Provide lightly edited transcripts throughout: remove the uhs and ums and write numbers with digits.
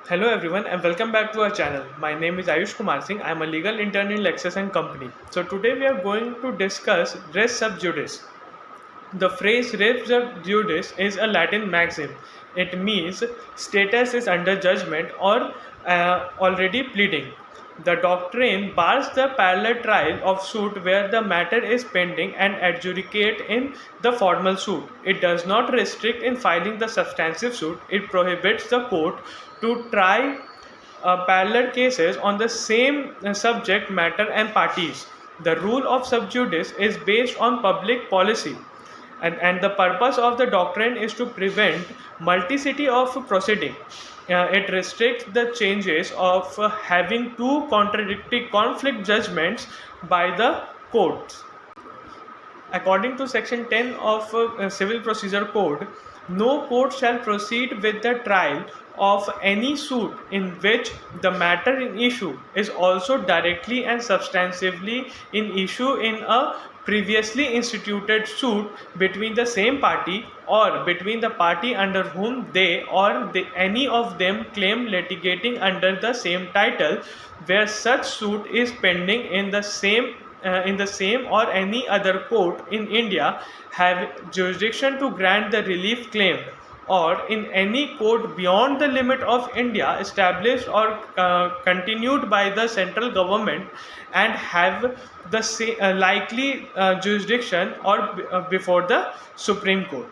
Hello everyone and welcome back to our channel. My name is Ayush Kumar Singh. I am a legal intern in Lexis and Company. So today we are going to discuss res sub judice. The phrase res sub judice is a Latin maxim. It means status is under judgment or already pleading. The doctrine bars the parallel trial of suit where the matter is pending and adjudicate in the formal suit. It does not restrict in filing the substantive suit. It prohibits the court to try parallel cases on the same subject matter and parties. The rule of sub judice is based on public policy, and the purpose of the doctrine is to prevent multiplicity of proceeding. It restricts the changes of having two contradictory conflict judgments by the courts. According to Section 10 of Civil Procedure Code, no court shall proceed with the trial of any suit in which the matter in issue is also directly and substantively in issue in a previously instituted suit between the same party or between the party under whom any of them claim litigating under the same title, where such suit is pending in the same or any other court in India have jurisdiction to grant the relief claimed, or in any court beyond the limit of India established or continued by the central government and have the likely jurisdiction or before the Supreme Court.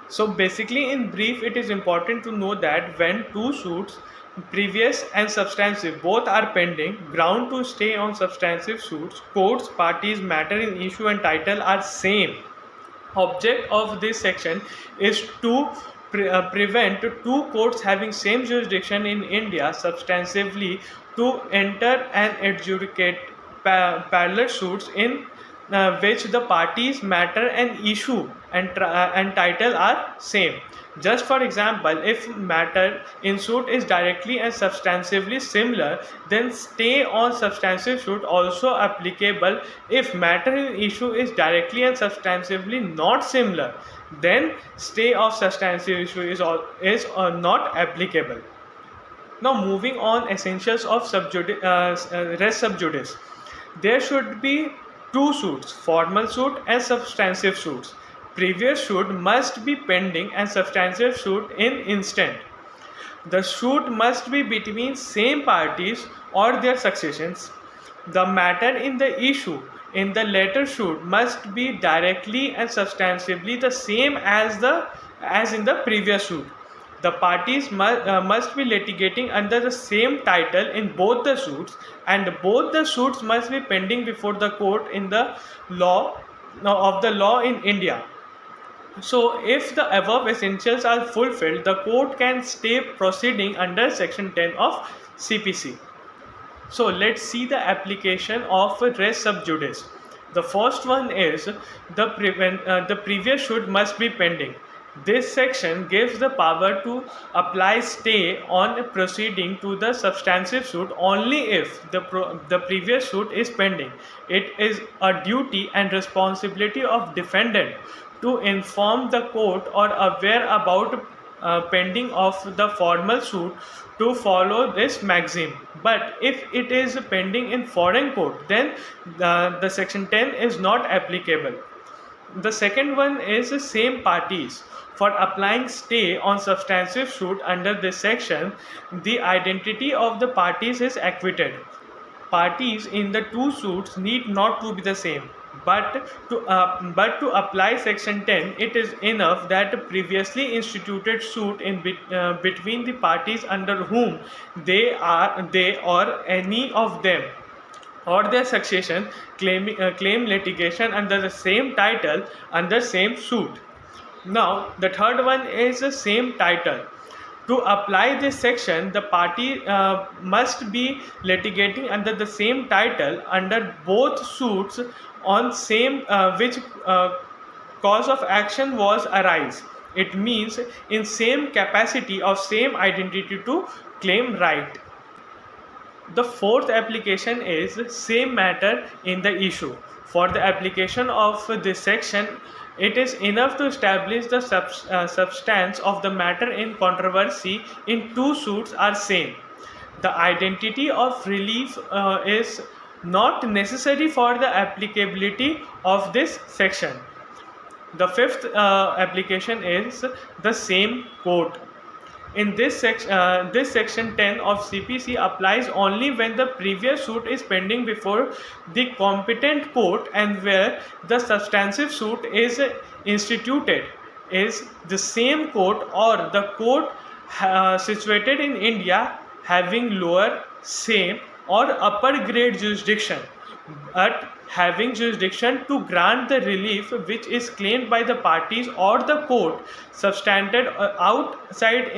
So basically, in brief, it is important to know that when two suits, previous and substantive, both are pending, ground to stay on substantive suits, courts, parties, matter in issue and title are same. Object of this section is to prevent two courts having same jurisdiction in India substantively to enter and adjudicate parallel suits in which the parties, matter and issue and title are same. Just for example, if matter in suit is directly and substantively similar, then stay on substantive suit also applicable. If matter in issue is directly and substantively not similar, then stay of substantive issue is not applicable. Now moving on, essentials of res sub judice. There should be two suits, formal suit and substantive suits. Previous suit must be pending and substantive suit in instant. The suit must be between same parties or their successions. The matter in the issue in the latter suit must be directly and substantively the same as in the previous suit. The parties must be litigating under the same title in both the suits, and both the suits must be pending before the court in the law of the law in India. So, if the above essentials are fulfilled, the court can stay proceeding under Section 10 of CPC. So, let's see the application of res sub judice. The first one is the previous suit must be pending. This section gives the power to apply stay on proceeding to the substantive suit only if the previous suit is pending. It is a duty and responsibility of defendant to inform the court or aware about pending of the formal suit to follow this maxim. But if it is pending in foreign court, then the section 10 is not applicable. The second one is the same parties. For applying stay on substantive suit under this section, the identity of the parties is acquitted. Parties in the two suits need not to be the same. But to apply section 10, it is enough that a previously instituted suit between the parties under whom they or any of them or their succession claim litigation under the same title under same suit. Now, the third one is the same title. To apply this section, the party must be litigating under the same title under both suits on same which cause of action was arise. It means in same capacity of same identity to claim right. The fourth application is same matter in the issue. For the application of this section It is enough to establish the substance of the matter in controversy in two suits are same. The identity of relief is not necessary for the applicability of this section. The fifth application is the same court. In this section 10 of CPC applies only when the previous suit is pending before the competent court and where the substantive suit is instituted is the same court or the court situated in India having lower, same or upper grade jurisdiction, but having jurisdiction to grant the relief which is claimed by the parties or the court substantive outside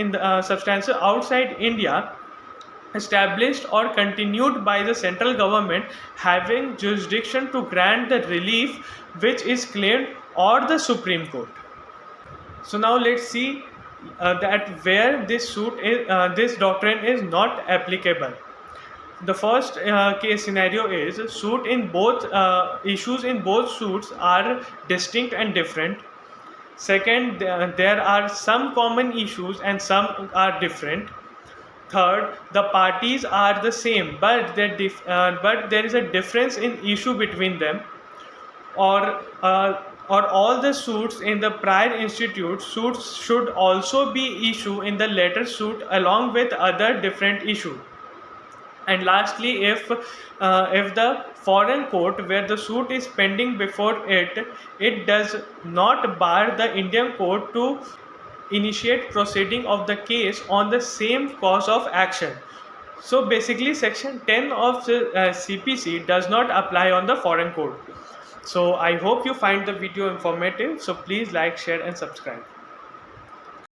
India, established or continued by the central government having jurisdiction to grant the relief which is claimed or the Supreme Court. So now let's see that where this doctrine is not applicable. The first case scenario is suit in both issues in both suits are distinct and different. Second, there are some common issues and some are different. Third, the parties are the same, but there is a difference in issue between them. Or all the suits in the prior institute suits should also be issued in the later suit along with other different issue. And lastly, if the foreign court where the suit is pending before it does not bar the Indian court to initiate proceeding of the case on the same cause of action. So basically section 10 of the CPC does not apply on the foreign court. So I hope you find the video informative. So please like, share and subscribe.